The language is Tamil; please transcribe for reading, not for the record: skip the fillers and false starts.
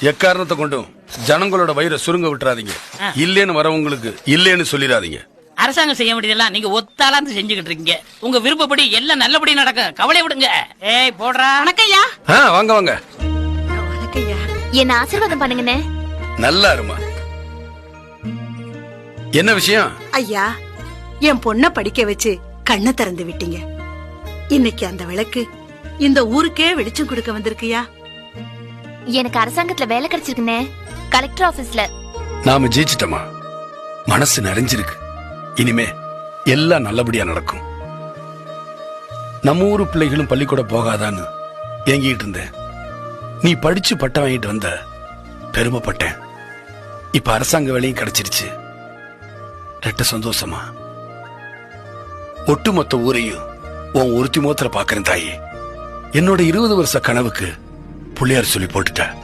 எக்காரணத்தை கொண்டும் ஜனங்களோட வயிறை சுருங்க விட்டுறாதீங்க. இல்லேன்னு வரவங்களுக்கு இல்லேன்னு சொல்லிடாதீங்க. அரசாங்கம் செய்ய வேண்டியதெல்லாம் நீங்க ஒத்தாலாந்து செஞ்சுக்கிட்டு இருக்கீங்க. உங்க விருப்பப்படி எல்லாம் நல்லபடி நடக்கும், கவலை விடுங்க. ஏய் போடுறா. வணக்கம்யா. வாங்க வாங்க. வணக்கம்யா. என்ன ஆசீர்வாதம் பண்ணுங்கண்ணே. நல்லா இருமா. என்ன விஷயம்? ஐயா, என் பொண்ண படிக்க வச்சு கண்ணை திறந்து விட்டீங்க. இன்னைக்கு அந்த விளக்கு இந்த ஊருக்கே வெளிச்சம் கொடுக்க வந்திருக்கியா? எனக்கு அரசாங்கத்துல வேலை கிடைச்சிருக்குண்ணே, கலெக்டர் ஆபீஸ்ல. நாம ஜெயிச்சிட்டோமா? மனசு நிறைஞ்சிருக்கு. இனிமே எல்லாம் நல்லபடியா நடக்கும். நம்ம ஊரு பிள்ளைகளும் பள்ளிக்கூட போகாதான்னு ஏங்கிட்டு இருந்தேன். நீ படிச்சு பட்டம் வாங்கிட்டு வந்த, பெருமைப்பட்டேன். இப்ப அரசாங்க வேலையும் கிடைச்சிருச்சு. ரெட்ட சந்தோஷமா. ஒட்டுமொத்த ஊரையும் உன் ஒருத்தி மோத்திர பாக்குறேன் தாயே. என்னோட 20 வருஷ கனவுக்கு புள்ளையார் சொல்லி போட்டுட்ட.